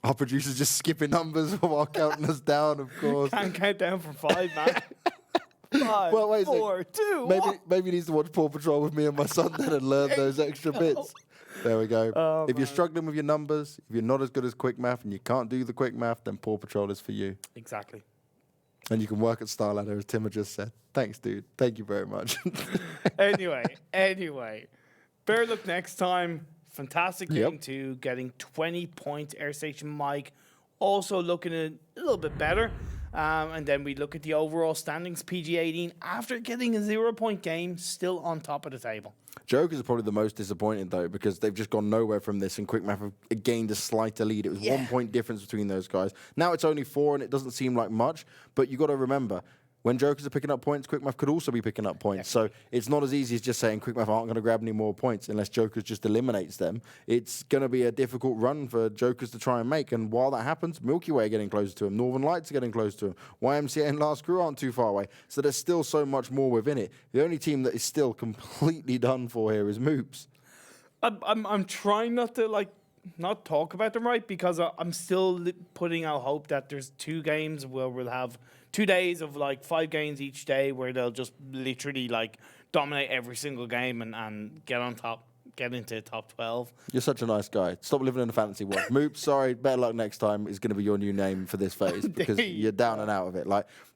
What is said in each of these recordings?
Our producer's just skipping numbers while counting us down, of course. Can't count down from 5, man. 5, Well, wait a 4, 2, 1. Maybe he needs to watch Paw Patrol with me and my son then and learn those extra bits. There we go. Oh, if you're man. struggling with your numbers, if you're not as good as quick math and you can't do the quick math, then Paw Patrol is for you. Exactly. And you can work at StarLadder, as Tim had just said. Thanks, dude. Thank you very much. Anyway. Better luck next time. Fantastic game Yep. 2, getting 20 points. Airstation Mike also looking a little bit better. And then we look at the overall standings. PG18, after getting a 0-point game, still on top of the table. Jokers are probably the most disappointed, though, because they've just gone nowhere from this, and Quick Math have gained a slighter lead. It was 1 point difference between those guys. Now it's only 4, and it doesn't seem like much, but you got to remember, when Jokers are picking up points, Quick Math could also be picking up points. So it's not as easy as just saying Quick Math aren't going to grab any more points unless Jokers just eliminates them. It's going to be a difficult run for Jokers to try and make. And while that happens, Milky Way are getting closer to him. Northern Lights are getting close to him. YMCA and Last Crew aren't too far away. So there's still so much more within it. The only team that is still completely done for here is Moops. I'm trying not to not talk about them right, because I'm still putting out hope that there's 2 games where we'll have 2 days of 5 games each day where they'll just literally dominate every single game and get on top, get into top 12. You're such a nice guy. Stop living in a fantasy world. Moops, sorry, better luck next time is going to be your new name for this phase because you're down and out of it.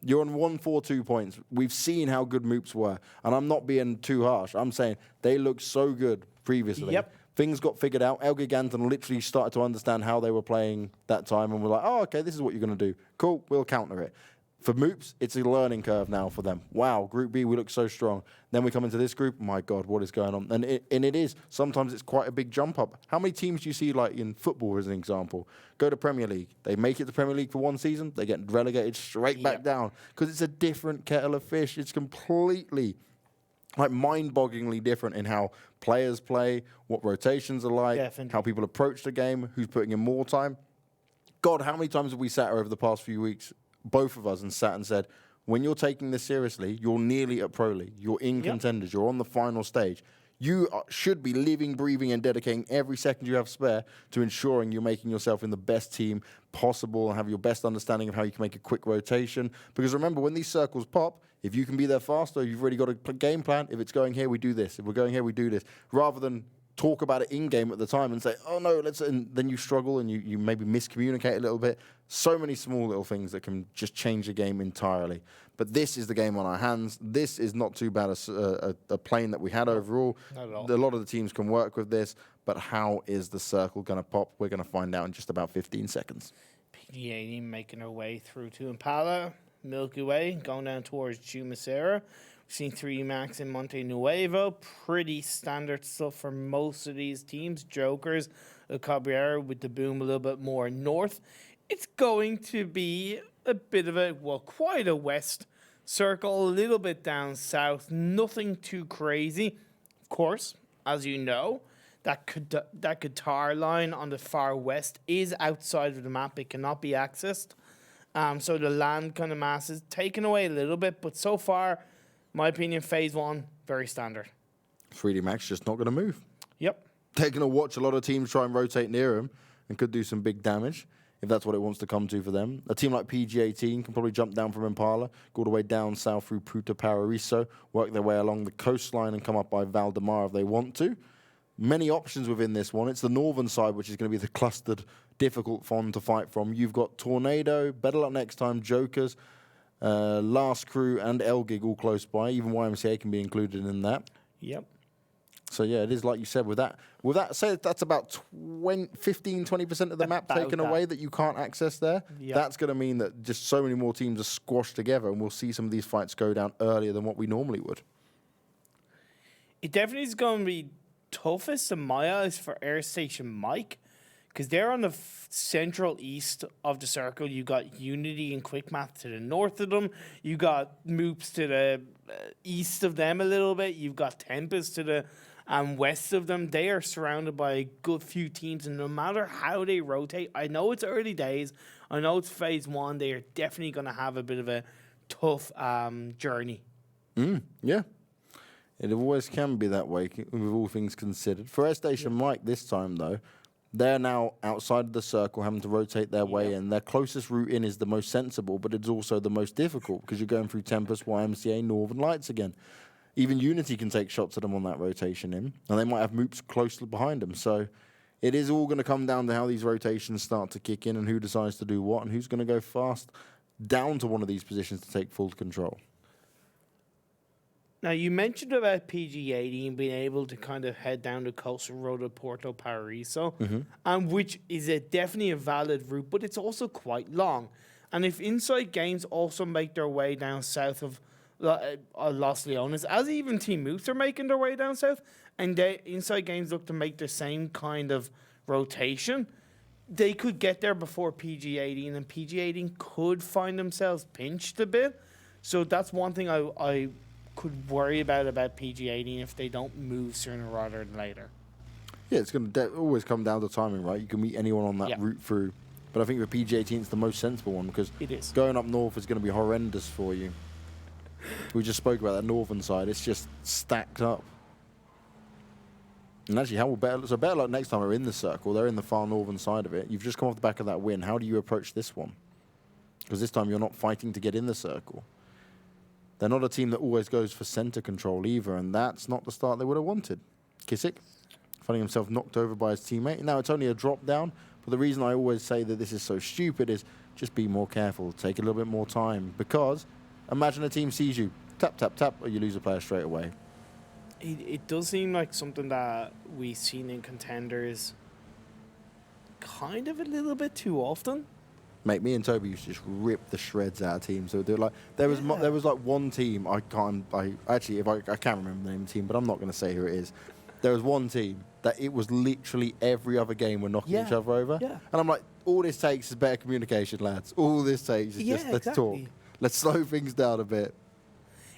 You're on 142 points. We've seen how good Moops were, and I'm not being too harsh. I'm saying they looked so good previously. Yep. Things got figured out. ELGIGANTEN literally started to understand how they were playing that time, and we're like, oh, okay, this is what you're going to do. Cool, we'll counter it. For Moops, it's a learning curve now for them. Wow, Group B, we look so strong. Then we come into this group, my God, what is going on? And it is. Sometimes it's quite a big jump up. How many teams do you see, in football, as an example, go to Premier League? They make it to Premier League for 1 season, they get relegated straight back down because it's a different kettle of fish. It's completely mind-bogglingly different in how players play, what rotations are like, Definitely. how people approach the game, who's putting in more time. God, how many times have we sat here over the past few weeks, both of us, and sat and said, when you're taking this seriously, you're nearly at Pro League, you're in contenders, you're on the final stage. You should be living, breathing, and dedicating every second you have spare to ensuring you're making yourself in the best team possible and have your best understanding of how you can make a quick rotation. Because remember, when these circles pop, if you can be there faster, you've already got a game plan. If it's going here, we do this. If we're going here, we do this. Rather than talk about it in-game at the time and say, oh, no, and then you struggle and you maybe miscommunicate a little bit. So many small little things that can just change the game entirely. But this is the game on our hands. This is not too bad a plane that we had overall. Not at all. A lot of the teams can work with this, but how is the circle going to pop? We're going to find out in just about 15 seconds. PG18 making her way through to Impala. Milky Way going down towards ToWzErA. We've seen 3 Max in Monte Nuevo. Pretty standard stuff for most of these teams. Jokers, Caballero with the boom a little bit more north. It's going to be a bit of quite a west circle, a little bit down south. Nothing too crazy. Of course, as you know, that guitar line on the far west is outside of the map. It cannot be accessed. So the land kind of mass is taken away a little bit, but so far, my opinion, phase 1, very standard. 3D Max just not going to move. Yep. They're going to watch a lot of teams try and rotate near him and could do some big damage if that's what it wants to come to for them. A team like PG18 can probably jump down from Impala, go all the way down south through Puerto Paraiso, work their way along the coastline and come up by Valdemar if they want to. Many options within this one. It's the northern side, which is going to be the clustered, difficult one to fight from. You've got Tornado, BetterLuckNxTime, Jokers, Last Crew, and Elgig all close by. Even YMCA can be included in that. Yep. So, yeah, it is like you said. With that, say that's about 15, 20% of the map taken away that you can't access there. Yep. That's going to mean that just so many more teams are squashed together, and we'll see some of these fights go down earlier than what we normally would. It definitely is going to be toughest in my eyes for Airstation Mike, because they're on the central east of the circle. You got Unity and Quick Math to the north of them. You got Moops to the east of them a little bit. You've got Tempest to the west of them. They are surrounded by a good few teams, and no matter how they rotate, I know it's early days. I know it's phase 1. They are definitely going to have a bit of a tough journey. Yeah. It always can be that way, with all things considered. For Airstation Mike this time, though, They're now outside of the circle, having to rotate their way in. Their closest route in is the most sensible, but it's also the most difficult because you're going through Tempest, YMCA, Northern Lights again. Even Unity can take shots at them on that rotation in, and they might have moops closely behind them. So it is all going to come down to how these rotations start to kick in and who decides to do what and who's going to go fast down to one of these positions to take full control. Now, you mentioned about PG80 and being able to kind of head down the coastal road of Porto Paraiso, which is definitely a valid route, but it's also quite long. And if InsideGames also make their way down south of Los Leones, as even Team Moops are making their way down south, and InsideGames look to make the same kind of rotation, they could get there before PG80, and then PG80 could find themselves pinched a bit. So that's one thing I could worry about PG80 if they don't move sooner rather than later. Yeah, it's going to always come down to timing, right? You can meet anyone on that route through. But I think with PG18, it's the most sensible one because it is. Going up north is going to be horrendous for you. We just spoke about that northern side. It's just stacked up. And actually, how will BetterLuckNxTime are in the circle. They're in the far northern side of it. You've just come off the back of that win. How do you approach this one? Because this time you're not fighting to get in the circle. They're not a team that always goes for center control either, and that's not the start they would have wanted. Kissick finding himself knocked over by his teammate. Now it's only a drop down, but the reason I always say that this is so stupid is just be more careful, take a little bit more time, because imagine a team sees you, tap, tap, tap, or you lose a player straight away. It does seem like something that we've seen in Contenders kind of a little bit too often. Mate, me and Toby used to just rip the shreds out of teams. So there was like one team I can't remember the name of the team, but I'm not going to say who it is. There was one team that it was literally every other game we're knocking each other over, and I'm like, all this takes is better communication, lads. All this takes is just let's talk, let's slow things down a bit.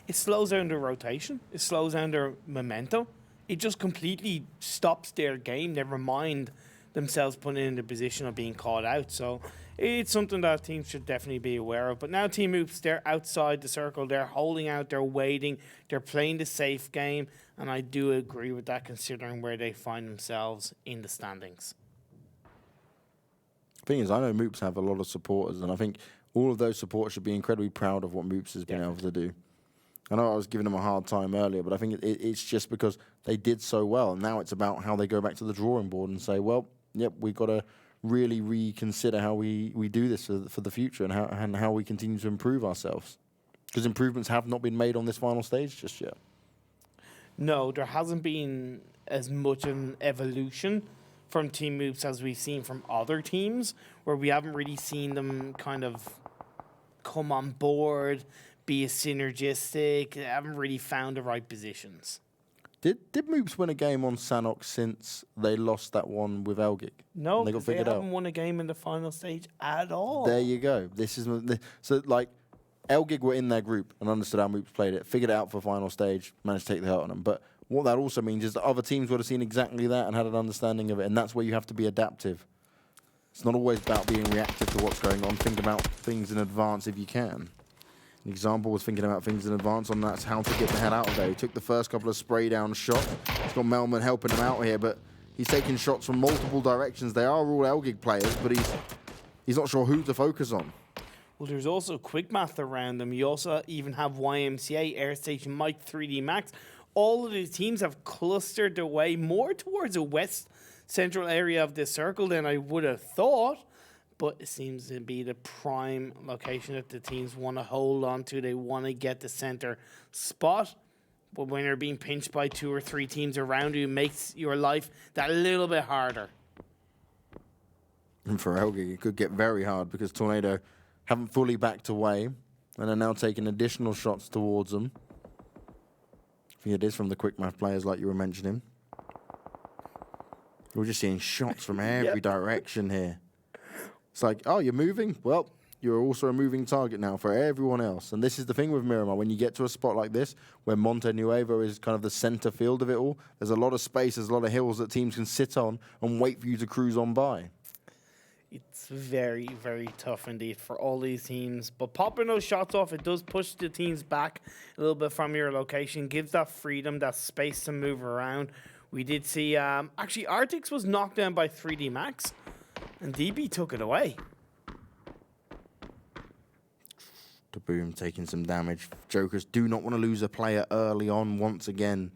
It slows down their rotation. It slows down their momentum. It just completely stops their game. Never mind themselves putting in the position of being caught out. So it's something that teams should definitely be aware of. But now Team Oops, they're outside the circle. They're holding out. They're waiting. They're playing the safe game. And I do agree with that considering where they find themselves in the standings. The thing is, I know Moops have a lot of supporters, and I think all of those supporters should be incredibly proud of what Moops has been able to do. I know I was giving them a hard time earlier, but I think it's just because they did so well. And now it's about how they go back to the drawing board and say, well, yep, we've got to really reconsider how we do this for the future and how we continue to improve ourselves. Because improvements have not been made on this final stage just yet. No, there hasn't been as much an evolution from Team Moops as we've seen from other teams, where we haven't really seen them kind of come on board, be synergistic. They haven't really found the right positions. Did Moops win a game on Sanox since they lost that one with Elgig? No, they haven't won a game in the final stage at all. There you go. This is so like Elgig were in their group and understood how Moops played it, figured it out for final stage, managed to take the hurt on them. But what that also means is that other teams would have seen exactly that and had an understanding of it, and that's where you have to be adaptive. It's not always about being reactive to what's going on. Think about things in advance if you can. An example was thinking about things in advance on that's how to get the hell out of there. He took the first couple of spray down shots. He's got Melman helping him out here, but he's taking shots from multiple directions. They are all Elgig players, but he's not sure who to focus on. Well, there's also Quick Math around them. You also even have YMCA, Airstation, Mike, 3D Max. All of these teams have clustered their way more towards the west central area of the circle than I would have thought. But it seems to be the prime location that the teams want to hold on to. They want to get the center spot. But when you're being pinched by 2 or 3 teams around you, it makes your life that little bit harder. And for Elgig, it could get very hard because Tornado haven't fully backed away and are now taking additional shots towards them. I think it is from the quick math players like you were mentioning. We're just seeing shots from every direction here. It's like, oh, you're moving? Well, you're also a moving target now for everyone else. And this is the thing with Miramar. When you get to a spot like this, where Monte Nuevo is kind of the center field of it all, there's a lot of space, there's a lot of hills that teams can sit on and wait for you to cruise on by. It's very, very tough indeed for all these teams. But popping those shots off, it does push the teams back a little bit from your location, gives that freedom, that space to move around, We did see, actually, Arctics was knocked down by 3D Max, and DB took it away. ToWzErA taking some damage. Jokers do not want to lose a player early on once again.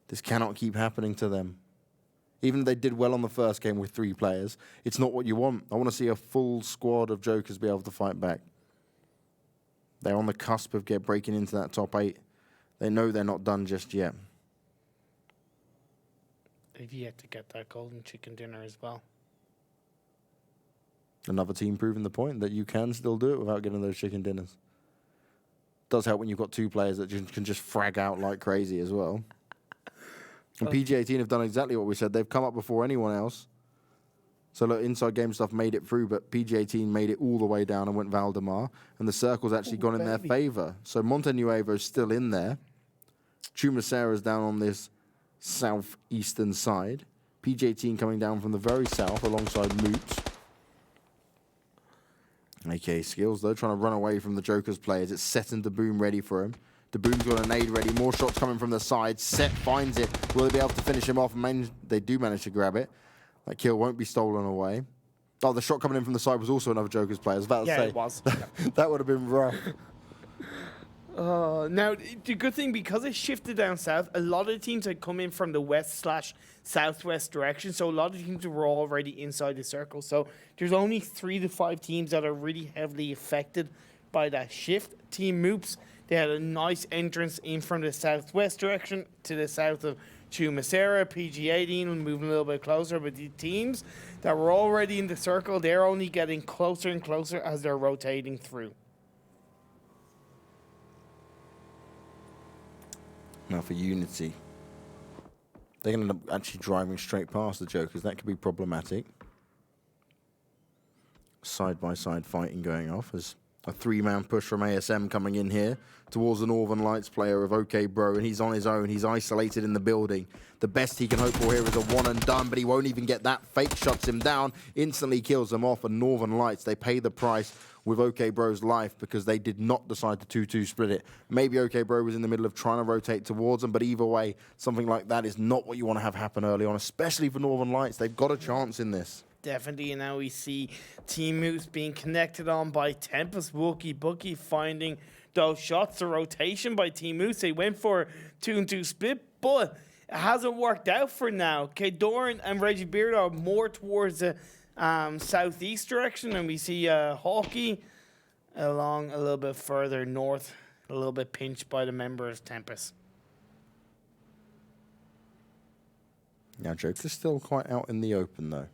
This cannot keep happening to them. Even if they did well on the first game with 3 players, it's not what you want. I want to see a full squad of Jokers be able to fight back. They're on the cusp of breaking into that top 8. They know they're not done just yet. They've yet to get that golden chicken dinner as well. Another team proving the point that you can still do it without getting those chicken dinners. Does help when you've got 2 players that can just frag out like crazy as well. And PG-18 have done exactly what we said. They've come up before anyone else. So look, InsideGames stuff made it through, but PG-18 made it all the way down and went Valdemar. And the circle's actually gone in their favor. So Montenuevo's still in there. ToWzEra's down on this southeastern side. PG-18 coming down from the very south alongside Moots. Okay, Skills, though, trying to run away from the Joker's players. It's Set and ToWzErA ready for him. ToWzEra's got a nade ready. More shots coming from the side. Set finds it. Will they be able to finish him off? They do manage to grab it. That kill won't be stolen away. Oh, the shot coming in from the side was also another Joker's player. I was about to say. It was. That would have been rough. Now, the good thing, because it shifted down south, a lot of teams had come in from the west/southwest direction, so a lot of teams were already inside the circle. So there's only 3 to 5 teams that are really heavily affected by that shift. Team Moops, they had a nice entrance in from the southwest direction to the south of ToWzErA. PG-18 moving a little bit closer, but the teams that were already in the circle, they're only getting closer and closer as they're rotating through. Now for Unity. They're going to end up actually driving straight past the Jokers. That could be problematic. Side-by-side fighting going off as a 3-man push from ASM coming in here towards the Northern Lights player of OK Bro, and he's on his own. He's isolated in the building. The best he can hope for here is a one and done, but he won't even get that. Fake shuts him down, instantly kills him off, and Northern Lights, they pay the price with OK Bro's life because they did not decide to 2-2 split it. Maybe OK Bro was in the middle of trying to rotate towards them, but either way, something like that is not what you want to have happen early on, especially for Northern Lights. They've got a chance in this. Definitely, and now we see Team Moose being connected on by Tempest. Wookie Bookie finding those shots. The rotation by Team Moose. They went for 2-2 split, but it hasn't worked out for now. Doran and Reggie Beard are more towards the southeast direction, and we see Hawkey along a little bit further north, a little bit pinched by the members Tempest. Now, Joker's still quite out in the open, though.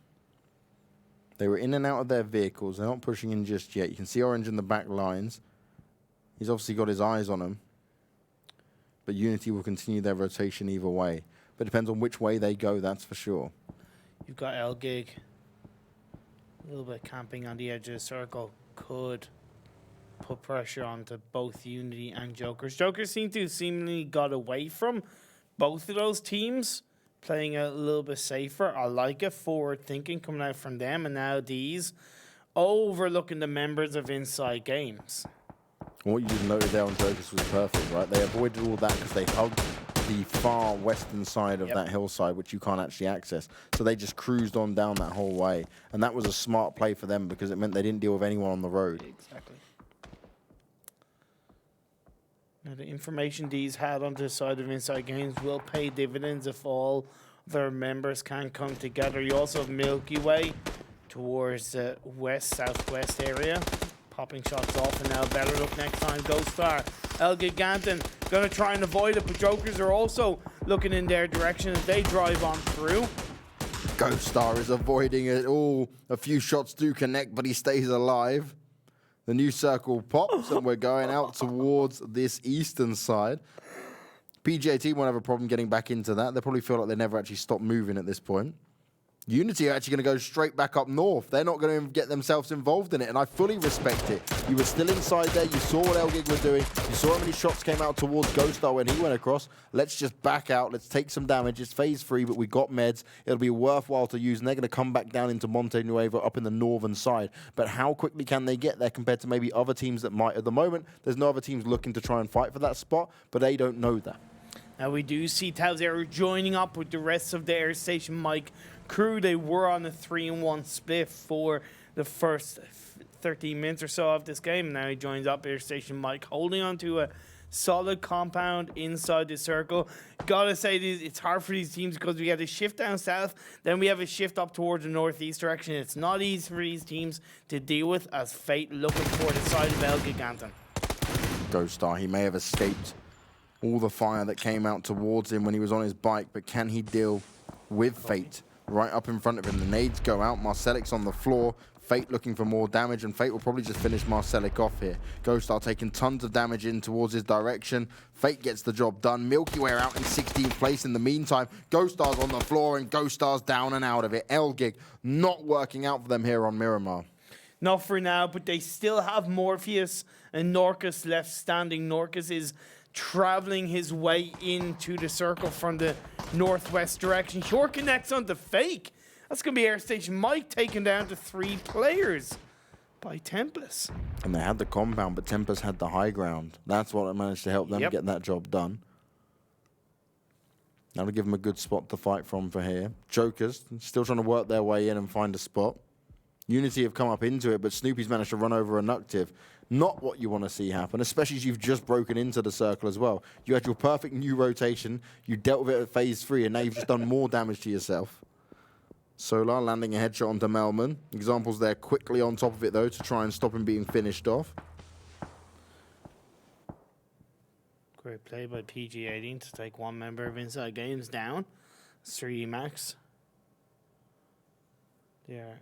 They were in and out of their vehicles. They're not pushing in just yet. You can see Orange in the back lines. He's obviously got his eyes on them. But Unity will continue their rotation either way. But it depends on which way they go, that's for sure. You've got ELGIG. A little bit camping on the edge of the circle. Could put pressure onto both Unity and Jokers. Jokers seem to have seemingly got away from both of those teams, playing a little bit safer. I like it. Forward thinking coming out from them. And now these overlooking the members of InsideGames. What you just noted there on Jokers was perfect, right? They avoided all that because they hugged the far western side of that hillside, which you can't actually access. So they just cruised on down that whole way. And that was a smart play for them because it meant they didn't deal with anyone on the road. Exactly. Now, the information these had on the side of InsideGames will pay dividends if all their members can come together. You also have Milky Way towards the west-southwest area. Popping shots off, and now BetterLuckNxTime, ghostar. ELGIGANTEN going to try and avoid it, but Jokers are also looking in their direction as they drive on through. ghostar is avoiding it all. A few shots do connect, but he stays alive. The new circle pops, and we're going out towards this eastern side. PGAT won't have a problem getting back into that. They probably feel like they never actually stopped moving at this point. Unity are actually going to go straight back up north. They're not going to get themselves involved in it, and I fully respect it. You were still inside there. You saw what ELGIG were doing. You saw how many shots came out towards ghostar when he went across. Let's just back out. Let's take some damage. It's phase 3, but we got meds. It'll be worthwhile to use, and they're going to come back down into Monte Nuevo up in the northern side. But how quickly can they get there compared to maybe other teams that might? At the moment, there's no other teams looking to try and fight for that spot, but they don't know that. Now we do see ToWzErA joining up with the rest of the Airstation Mike crew. They were on a 3-1 split for the first 13 minutes or so of this game. Now he joins up Airstation Mike, holding on to a solid compound inside the circle. Gotta say, it's hard for these teams because we have a shift down south, then we have a shift up towards the northeast direction. It's not easy for these teams to deal with, as Fate looking for the side of ELGIGANTEN. ghostar, he may have escaped all the fire that came out towards him when he was on his bike, but can he deal with Fate right up in front of him? The nades go out, Marcelek's on the floor, Fate looking for more damage, and Fate will probably just finish Marcelek off here. ghostar taking tons of damage in towards his direction. Fate gets the job done. Milky Way are out in 16th place in the meantime. ghostar's on the floor, and ghostar's down and out of it. ELGIG not working out for them here on Miramar. Not for now, but they still have MOORPHEUS and KnorkiS left standing. KnorkiS is traveling his way into the circle from the northwest direction. Shore connects on the fake. That's going to be Airstation Mike taken down to 3 players by Tempest. And they had the compound, but Tempest had the high ground. That's what managed to help them get that job done. That'll give them a good spot to fight from for here. Jokers still trying to work their way in and find a spot. Unity have come up into it, but Snoopy's managed to run over a Nuctive. Not what you want to see happen, especially as you've just broken into the circle as well. You had your perfect new rotation, you dealt with it at phase 3, and now you've just done more damage to yourself. Solar landing a headshot onto Melman. Examples there quickly on top of it, though, to try and stop him being finished off. Great play by PG18 to take one member of InsideGames down. 3 max. They're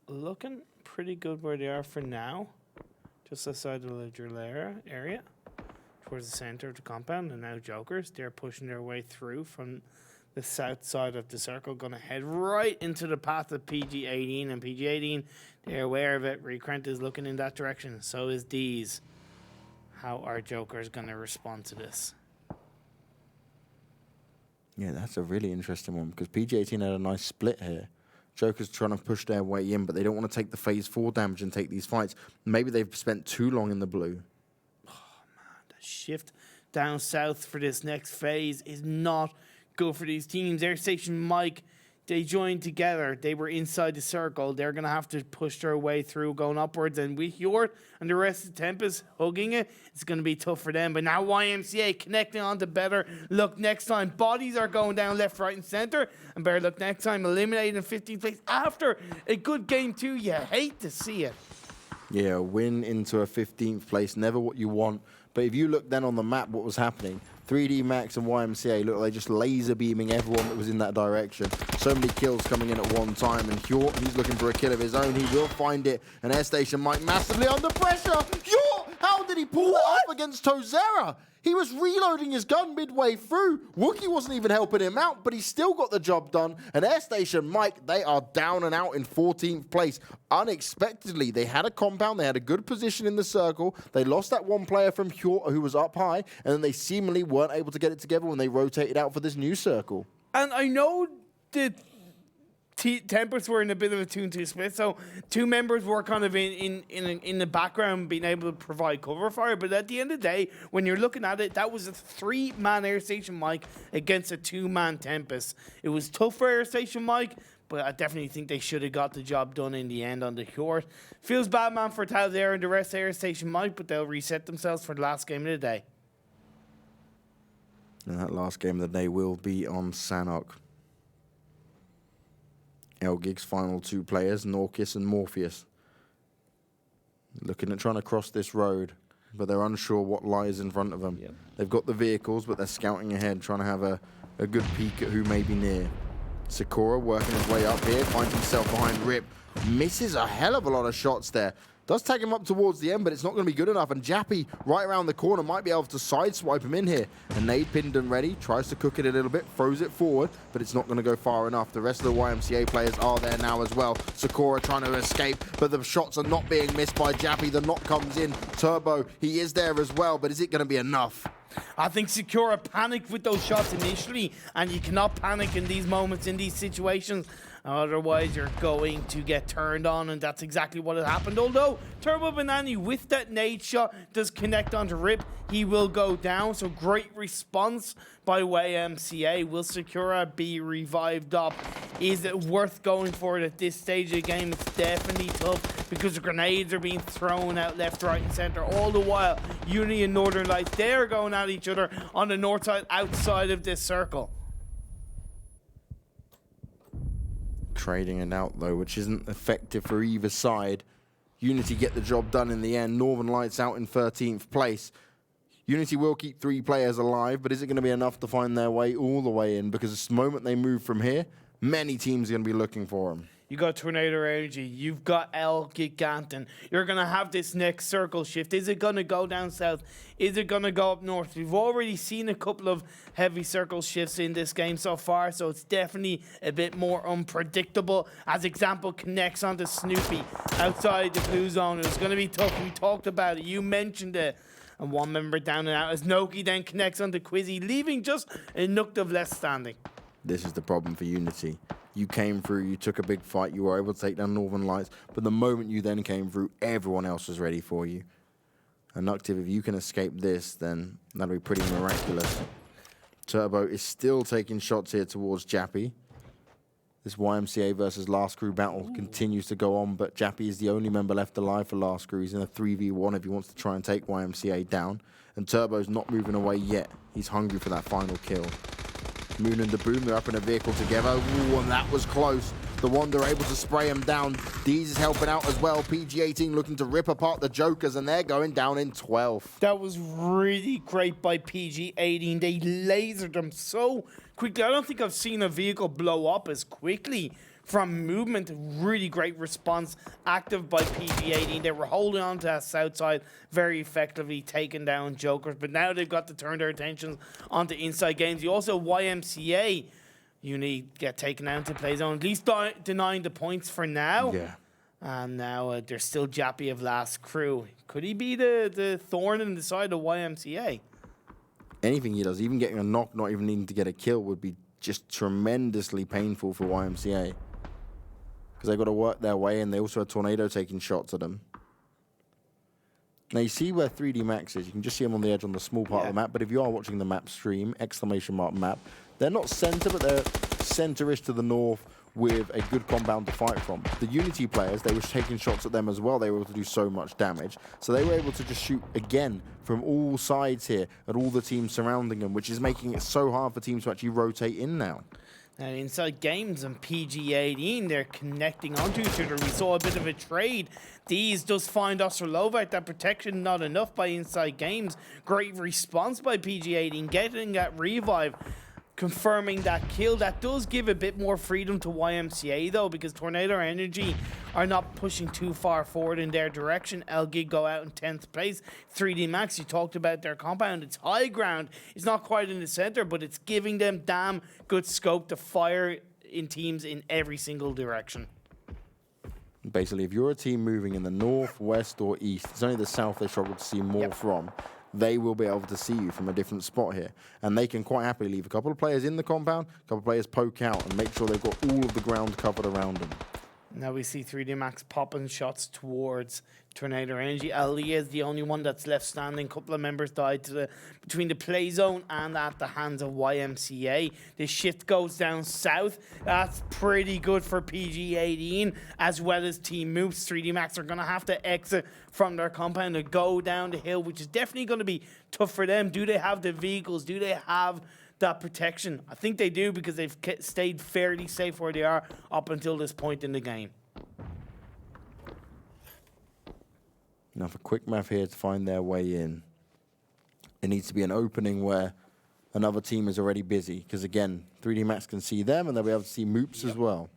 looking pretty good where they are for now. Just outside the Odstrelovac area. Towards the center of the compound. And now Jokers, they're pushing their way through from the south side of the circle. Going to head right into the path of PG18. And PG18, they're aware of it. Recrent is looking in that direction. So is D's. How are Jokers going to respond to this? Yeah, that's a really interesting one, because PG18 had a nice split here. Joker's trying to push their way in, but they don't want to take the phase 4 damage and take these fights. Maybe they've spent too long in the blue. Oh, man, the shift down south for this next phase is not good for these teams. Airstation Mike, they joined together. They were inside the circle. They're going to have to push their way through, going upwards. And with Hjort and the rest of Tempest hugging it, it's going to be tough for them. But now YMCA connecting on to BetterLuckNxTime. Bodies are going down left, right, and center. And BetterLuckNxTime eliminated in 15th place after a good game, too. You hate to see it. Yeah, a win into a 15th place, never what you want. But if you look then on the map, what was happening, 3D Max and YMCA, look, they just laser beaming everyone that was in that direction. So many kills coming in at one time, and Hjort, he's looking for a kill of his own. He will find it, and Airstation Mike massively under pressure. Hjort, how did he pull that off against ToWzErA? He was reloading his gun midway through. Wookie wasn't even helping him out, but he still got the job done. And Airstation Mike, they are down and out in 14th place. Unexpectedly, they had a compound. They had a good position in the circle. They lost that one player from Hjort who was up high, and then they seemingly weren't able to get it together when they rotated out for this new circle. And I know that Tempest were in a bit of a 2-2 split, so 2 members were kind of in the background being able to provide cover fire. But at the end of the day, when you're looking at it, that was a 3-man Airstation Mike against a 2-man Tempest. It was tough for Airstation Mike, but I definitely think they should have got the job done in the end on the Hjort. Feels bad, man, for ToWzErA and the rest of Airstation Mike, but they'll reset themselves for the last game of the day. And that last game of the day will be on Sanhok. ELGIG's final 2 players, KnorkiS and MOORPHEUS. Looking at trying to cross this road, but they're unsure what lies in front of them. Yep. They've got the vehicles, but they're scouting ahead, trying to have a good peek at who may be near. Sakura working his way up here, finds himself behind Rip. Misses a hell of a lot of shots there. Does tag him up towards the end, but it's not going to be good enough. And Jappy, right around the corner, might be able to sideswipe him in here. And nade pinned and ready, tries to cook it a little bit, throws it forward, but it's not going to go far enough. The rest of the YMCA players are there now as well. Sakura trying to escape, but the shots are not being missed by Jappy. The knock comes in. Turbo, he is there as well, but is it going to be enough? I think seniks panicked with those shots initially, and you cannot panic in these moments, in these situations. Otherwise, you're going to get turned on, and that's exactly what had happened. Although, Turbo Banani, with that nade shot, does connect onto Rip. He will go down, so great response by YMCA. Will seniks be revived up? Is it worth going for it at this stage of the game? It's definitely tough because the grenades are being thrown out left, right, and center. All the while, Unity and Northern Lights, they're going at each other on the north side outside of this circle. Trading it out, though, which isn't effective for either side. Unity get the job done in the end. Northern Lights out in 13th place. Unity will keep 3 players alive, but is it going to be enough to find their way all the way in? Because the moment they move from here, many teams are going to be looking for them. You got Tornado Energy. You've got ELGIGANTEN. You're going to have this next circle shift. Is it going to go down south? Is it going to go up north? We've already seen a couple of heavy circle shifts in this game so far, so it's definitely a bit more unpredictable. As example, connects onto Snoopy outside the blue zone. It was going to be tough. We talked about it. You mentioned it. And one member down and out as Noki then connects onto Quizzy, leaving just a nook of less standing. This is the problem for Unity. You came through, you took a big fight, you were able to take down Northern Lights, but the moment you then came through, everyone else was ready for you. And Nuctive, if you can escape this, then that'll be pretty miraculous. Turbo is still taking shots here towards Jappy. This YMCA versus Last Crew battle continues to go on, but Jappy is the only member left alive for Last Crew. He's in a 3v1 if he wants to try and take YMCA down. And Turbo's not moving away yet. He's hungry for that final kill. Moon and the Boom, they're up in a vehicle together. Ooh, and that was close. The Wander able to spray him down. Deez is helping out as well. PG-18 looking to rip apart the Jokers, and they're going down in 12th. That was really great by PG-18. They lasered them so quickly. I don't think I've seen a vehicle blow up as quickly from movement. Really great response. Active by PG-18. They were holding on to that south side very effectively, taking down Jokers. But now they've got to turn their attention onto InsideGames. You also YMCA. You need to get taken out to play zone. At least denying the points for now. Yeah. And now there's still Jappy of Last Crew. Could he be the thorn in the side of YMCA? Anything he does, even getting a knock, not even needing to get a kill, would be just tremendously painful for YMCA. Because they've got to work their way, and they also have Tornado taking shots at them. Now, you see where 3D Max is. You can just see him on the edge on the small part of the map. But if you are watching the map stream, ! Map, they're not center, but they're center-ish to the north with a good compound to fight from. The Unity players, they were taking shots at them as well. They were able to do so much damage. So they were able to just shoot again from all sides here at all the teams surrounding them, which is making it so hard for teams to actually rotate in now. Now, InsideGames and PG-18, they're connecting onto each other. We saw a bit of a trade. These does find Odstrelovac. That protection not enough by InsideGames. Great response by PG-18, getting that revive, confirming that kill. That does give a bit more freedom to YMCA, though, because Tornado Energy are not pushing too far forward in their direction. ELGIG go out in 10th place. 3D Max, you talked about their compound. It's high ground. It's not quite in the center, but it's giving them damn good scope to fire in teams in every single direction. Basically, if you're a team moving in the north, west, or east, it's only the south they struggle to see more from. They will be able to see you from a different spot here. And they can quite happily leave a couple of players in the compound, a couple of players poke out, and make sure they've got all of the ground covered around them. Now we see 3D Max popping shots towards Tornado Energy. Ali is the only one that's left standing. A couple of members died between the play zone and at the hands of YMCA. The shift goes down south. That's pretty good for PG-18 as well as Team Moops. 3D Max are going to have to exit from their compound and go down the hill, which is definitely going to be tough for them. Do they have the vehicles? Do they have that protection? I think they do, because they've stayed fairly safe where they are up until this point in the game. Now, for Quick Math here to find their way in, it needs to be an opening where another team is already busy. Because, again, 3D Max can see them, and they'll be able to see Moops as well.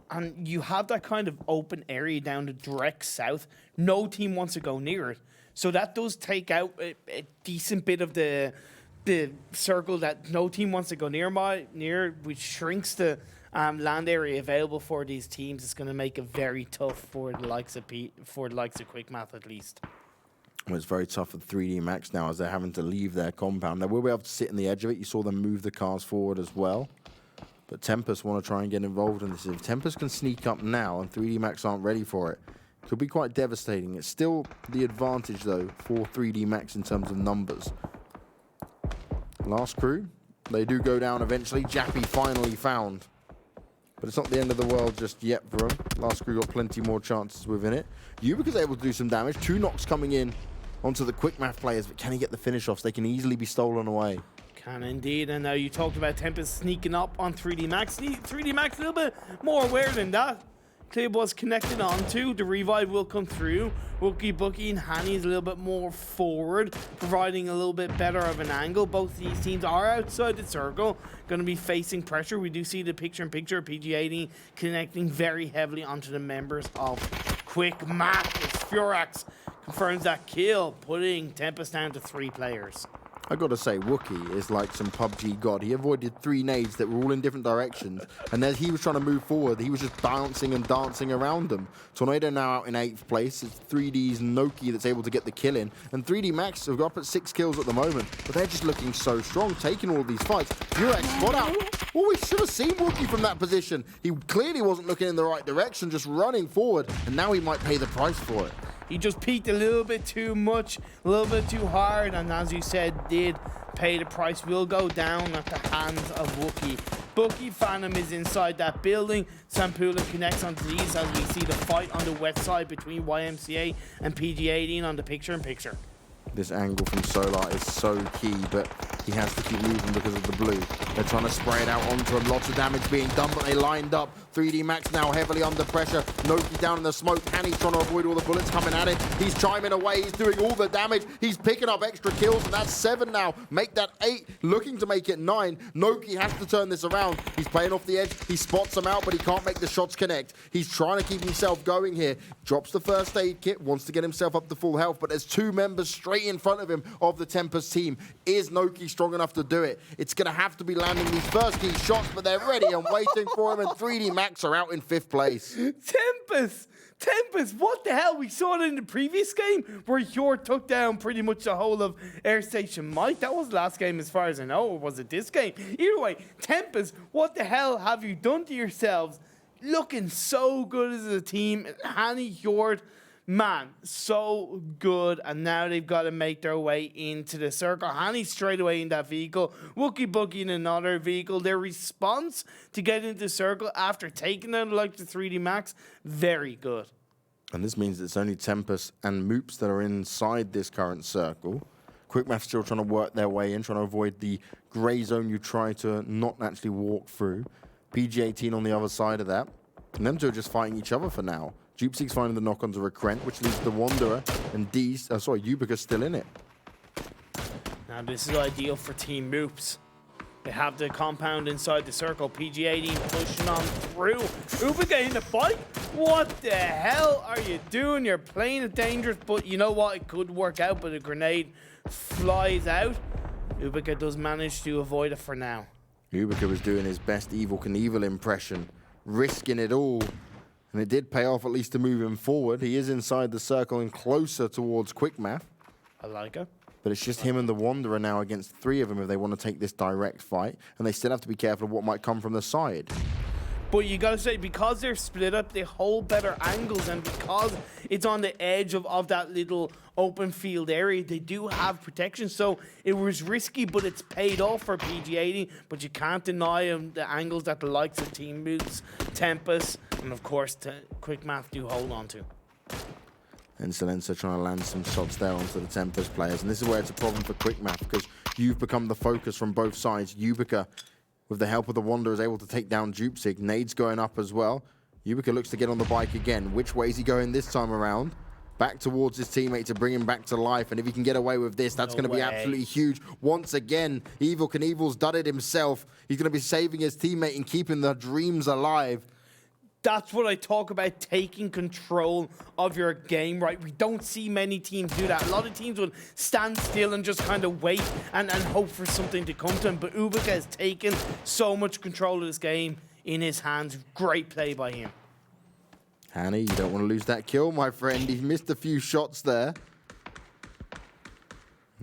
And you have that kind of open area down the direct south. No team wants to go near it. So that does take out a decent bit of the circle that no team wants to go near, which shrinks the land area available for these teams. It's going to make it very tough for the likes of Quick Math, at least. Well, it's very tough for 3D Max now as they're having to leave their compound. They will be able to sit in the edge of it. You saw them move the cars forward as well. But Tempest want to try and get involved in this. If Tempest can sneak up now and 3D Max aren't ready for it, it could be quite devastating. It's still the advantage, though, for 3D Max in terms of numbers. Last crew, they do go down eventually. Jappy finally found. But it's not the end of the world just yet for him. Last crew got plenty more chances within it. Yubica's able to do some damage. 2 knocks coming in onto the quick math players, but can he get the finish offs? They can easily be stolen away. Can indeed, and now you talked about Tempest sneaking up on 3D Max. 3D Max a little bit more aware than that. Clip was connected onto, the revive will come through. Wookie, Bookie, and Hanny is a little bit more forward, providing a little bit better of an angle. Both these teams are outside the circle, going to be facing pressure. We do see the picture-in-picture of PG18 connecting very heavily onto the members of Quick Math. As Furax confirms that kill, putting Tempest down to 3 players. I gotta say, Wookie is like some PUBG god. He avoided 3 nades that were all in different directions, and as he was trying to move forward, he was just bouncing and dancing around them. Tornado now out in 8th place. It's 3D's Noki that's able to get the kill in, and 3D Max have got up at 6 kills at the moment, but they're just looking so strong, taking all of these fights. Furex spot out. Oh, we should have seen Wookie from that position. He clearly wasn't looking in the right direction, just running forward, and now he might pay the price for it. He just peaked a little bit too much, a little bit too hard, and as you said, did pay the price. Will go down at the hands of Wookie. Bookie Phantom is inside that building. Sampula connects onto these as we see the fight on the west side between YMCA and PG18 on the picture-in-picture. This angle from Solar is so key, but he has to keep moving because of the blue. They're trying to spray it out onto him. Lots of damage being done, but they lined up. 3D Max now heavily under pressure. Noki down in the smoke. Hanny's trying to avoid all the bullets coming at him. He's chiming away. He's doing all the damage. He's picking up extra kills, and that's 7 now. Make that 8, looking to make it 9. Noki has to turn this around. He's playing off the edge. He spots them out, but he can't make the shots connect. He's trying to keep himself going here. Drops the first aid kit, wants to get himself up to full health, but there's 2 members straight in front of him of the Tempest team. Is Noki strong enough to do it? It's going to have to be landing these first key shots, but they're ready and waiting for him, and 3D Max are out in 5th place. Tempest, what the hell? We saw it in the previous game where Hjort took down pretty much the whole of Airstation Mike. That was the last game as far as I know, or was it this game? Either way, Tempest, what the hell have you done to yourselves? Looking so good as a team. Hanny, Hjort, man, so good, and now they've got to make their way into the circle. Hanny straight away in that vehicle, Wookie Bookie in another vehicle. Their response to get into the circle after taking them like the 3D Max, very good. And this means it's only Tempest and Moops that are inside this current circle. Quickmath still trying to work their way in, trying to avoid the grey zone you try to not actually walk through. PG18 on the other side of that. And them two are just fighting each other for now. Jupeseek's finding the knock onto Recrent, which leaves the Wanderer and Yubica still in it. Now this is ideal for Team Moops. They have the compound inside the circle. PG18 pushing on through. Ubica in the fight? What the hell are you doing? You're playing it dangerous, but you know what? It could work out, but a grenade flies out. Ubica does manage to avoid it for now. Ubica was doing his best Evel Knievel impression, risking it all. And it did pay off, at least to move him forward. He is inside the circle and closer towards Quickmath. I like it. But it's just him and the Wanderer now against 3 of them if they want to take this direct fight. And they still have to be careful of what might come from the side. But you gotta say, because they're split up, they hold better angles, and because it's on the edge of that little open field area, they do have protection. So it was risky, but it's paid off for PG18. But you can't deny them the angles that the likes of Team Moops, Tempest, and of course Quick Math do hold on to. And Silencer trying to land some shots there onto the Tempest players. And this is where it's a problem for Quick Math, because you've become the focus from both sides. Yubica, with the help of the Wanderer, is able to take down Jupeseek. Nade's going up as well. Yubica looks to get on the bike again. Which way is he going this time around? Back towards his teammate to bring him back to life. And if he can get away with this, that's going to be absolutely huge. Once again, Evel Knievel's done it himself. He's going to be saving his teammate and keeping the dreams alive. That's what I talk about, taking control of your game, right? We don't see many teams do that. A lot of teams will stand still and just kind of wait and hope for something to come to them. But Ubica has taken so much control of this game in his hands. Great play by him. Hanny, you don't want to lose that kill, my friend. He missed a few shots there.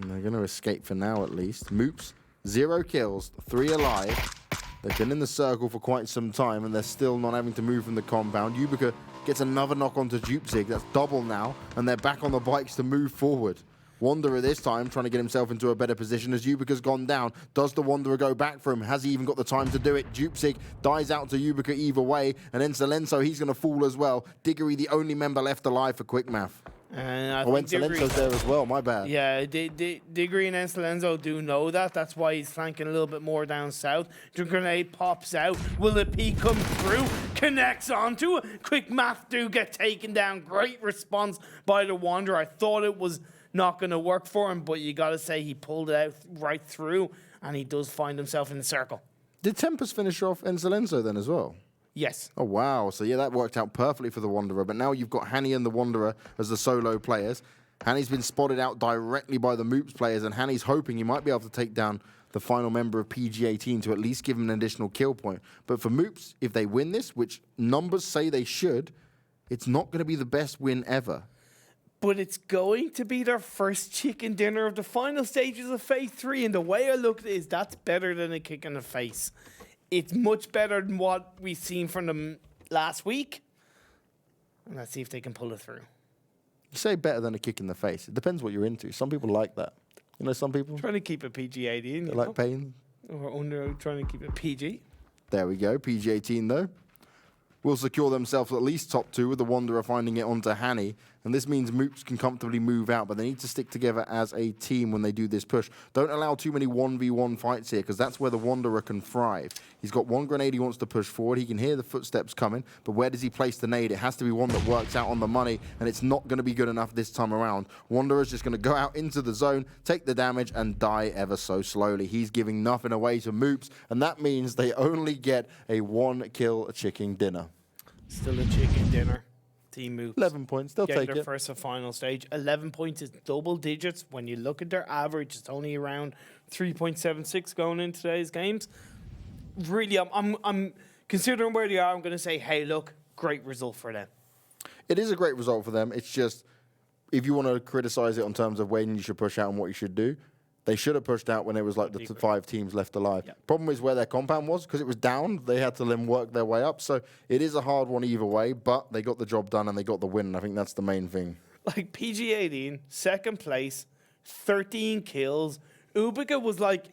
And they're going to escape for now, at least. Moops, 0 kills, 3 alive. They've been in the circle for quite some time, and they're still not having to move from the compound. Yubica gets another knock onto ToWzErA. That's double now, and they're back on the bikes to move forward. Wanderer this time trying to get himself into a better position as Yubica's gone down. Does the Wanderer go back for him? Has he even got the time to do it? ToWzErA dies out to Yubica either way, and then Silenzo, he's going to fall as well. Diggory, the only member left alive for Quick Math. And I think think Silenzo's there as well, my bad. Yeah, Diggory and Silenzo do know that. That's why he's flanking a little bit more down south. The grenade pops out. Will the P come through? Connects onto it. Quick Math do get taken down. Great response by the Wanderer. I thought it was not going to work for him, but you got to say he pulled it out right through, and he does find himself in the circle. Did Tempest finish off Silenzo then as well? Yes. Oh, wow. So, yeah, that worked out perfectly for the Wanderer. But now you've got Hanny and the Wanderer as the solo players. Hanny's been spotted out directly by the Moops players, and Hanny's hoping he might be able to take down the final member of PG-18 to at least give him an additional kill point. But for Moops, if they win this, which numbers say they should, it's not going to be the best win ever. But it's going to be their first chicken dinner of the final stages of Phase 3. And the way I look at it is that's better than a kick in the face. It's much better than what we've seen from them last week. And let's see if they can pull it through. You say better than a kick in the face. It depends what you're into. Some people like that. You know, some people Trying to keep it PG-18. they like pain. Or under trying to keep it PG. There we go. PG-18, though, will secure themselves at least top 2 with the Wanderer finding it onto Hanny. And this means Moops can comfortably move out, but they need to stick together as a team when they do this push. Don't allow too many 1v1 fights here, because that's where the Wanderer can thrive. He's got one grenade he wants to push forward. He can hear the footsteps coming, but where does he place the nade? It has to be one that works out on the money, and it's not going to be good enough this time around. Wanderer's just going to go out into the zone, take the damage, and die ever so slowly. He's giving nothing away to Moops, and that means they only get a 1-kill chicken dinner. Still a chicken dinner. Team Moops. 11 points. They'll take their it. first and final stage. 11 points is double digits. When you look at their average, it's only around 3.76 going in today's games. Really, I'm considering where they are. I'm going to say, hey, look, great result for them. It is a great result for them. It's just, if you want to criticize it in terms of when you should push out and what you should do, they should have pushed out when it was like the 5 teams left alive. Yep. Problem is where their compound was, because it was down. They had to then work their way up. So it is a hard one either way, but they got the job done and they got the win. And I think that's the main thing. Like PG-18, second place, 13 kills. Ubica was like,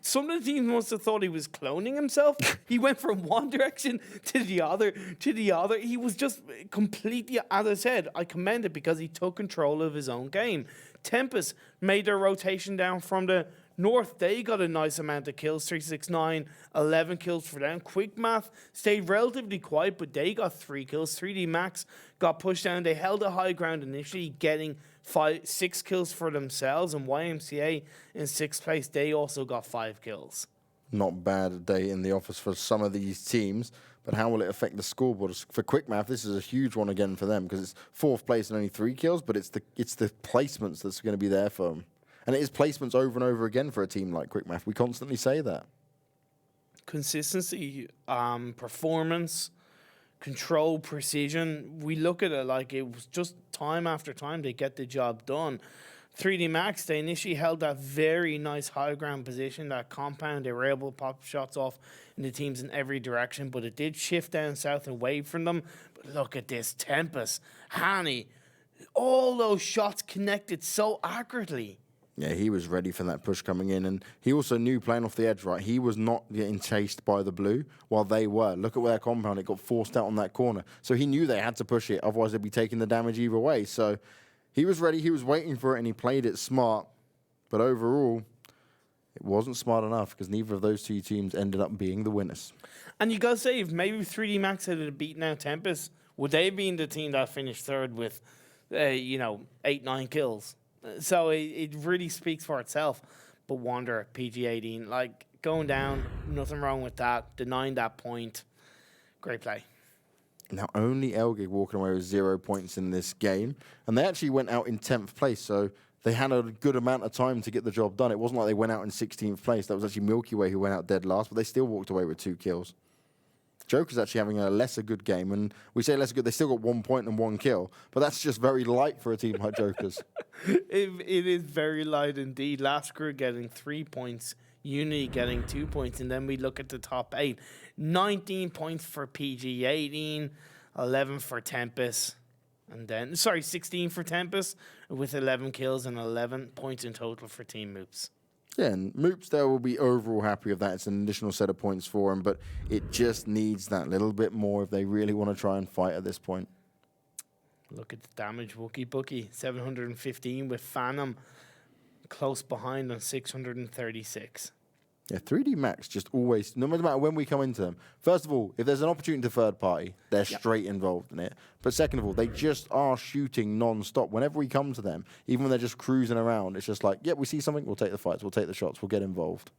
some of the teams must have thought he was cloning himself. He went from one direction to the other, He was just completely, as I said, I commend it because he took control of his own game. Tempest made their rotation down from the north. They got a nice amount of kills, 369, 11 kills for them. Quick Math stayed relatively quiet, but they got 3 kills. 3D Max got pushed down. They held a high ground initially, getting 6 kills for themselves. And YMCA in 6th place, they also got 5 kills. Not bad a day in the office for some of these teams. But how will it affect the scoreboard? For Quick Math, this is a huge one again for them because it's 4th place and only 3 kills, but it's the placements that's going to be there for them. And it is placements over and over again for a team like Quick Math. We constantly say that. Consistency, performance, control, precision. We look at it like it was just time after time they get the job done. 3D Max, they initially held that very nice high ground position, that compound. They were able to pop shots off in the teams in every direction, but it did shift down south and away from them. But look at this, Tempest, Hanny, all those shots connected so accurately. Yeah, he was ready for that push coming in, and he also knew playing off the edge, right? He was not getting chased by the blue while they were. Look at where their compound, it got forced out on that corner. So he knew they had to push it, otherwise they'd be taking the damage either way. So he was ready, he was waiting for it, and he played it smart. But overall, it wasn't smart enough because neither of those two teams ended up being the winners. And you got to say, if maybe 3D Max had beaten out Tempest, would they be in the team that finished third with, 8-9 kills? So it really speaks for itself. But Wander, PG-18, like going down, nothing wrong with that. Denying that point, great play. Now, only ELGIG walking away with 0 points in this game. And they actually went out in 10th place, so they had a good amount of time to get the job done. It wasn't like they went out in 16th place. That was actually Milky Way who went out dead last, but they still walked away with 2 kills. Joker's actually having a lesser good game, and we say lesser good, they still got 1 point and 1 kill, but that's just very light for a team like Joker's. It is very light indeed. Last crew getting 3 points, Unity getting 2 points, and then we look at the top 8. 19 points for PG, 18, 11 for Tempest, and then, 16 for Tempest, with 11 kills and 11 points in total for Team Moops. Yeah, and Moops there will be overall happy with that. It's an additional set of points for him, but it just needs that little bit more if they really want to try and fight at this point. Look at the damage, Wookie Bookie, 715 with Phantom close behind on 636. Yeah, 3D Max just always, no matter when we come into them, first of all, if there's an opportunity to third party, they're straight involved in it. But second of all, they just are shooting non-stop. Whenever we come to them, even when they're just cruising around, it's just like, we see something, we'll take the fights, we'll take the shots, we'll get involved.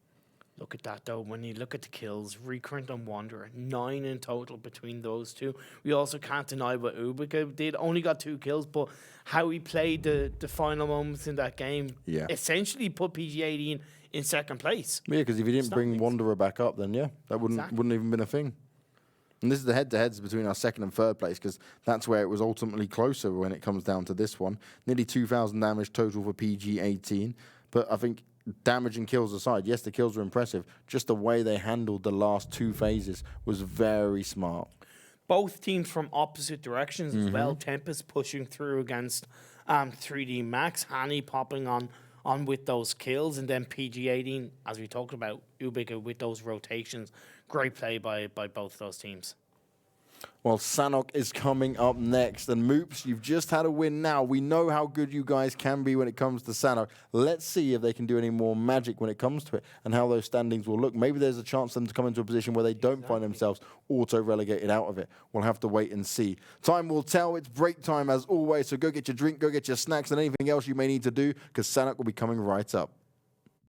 Look at that, though. When you look at the kills, Recurrent and Wanderer, 9 in total between those two. We also can't deny what Ubica did. Only got 2 kills, but how he played the final moments in that game essentially put PG-18 in second place. Yeah, because if you didn't bring Wanderer back up, then that wouldn't even been a thing. And this is the head-to-heads between our second and third place, because that's where it was ultimately closer when it comes down to this one. Nearly 2,000 damage total for PG-18, but I think damage and kills aside, yes, the kills were impressive. Just the way they handled the last 2 phases was very smart. Both teams from opposite directions as well. Tempest pushing through against 3D Max, Hanny popping on with those kills, and then PG-18, as we talked about, Ubica with those rotations. Great play by both those teams. Well, Sanok is coming up next, and Moops, you've just had a win now. We know how good you guys can be when it comes to Sanok. Let's see if they can do any more magic when it comes to it, and how those standings will look. Maybe there's a chance for them to come into a position where they don't find themselves auto-relegated out of it. We'll have to wait and see. Time will tell. It's break time as always, so go get your drink, go get your snacks, and anything else you may need to do, because Sanok will be coming right up.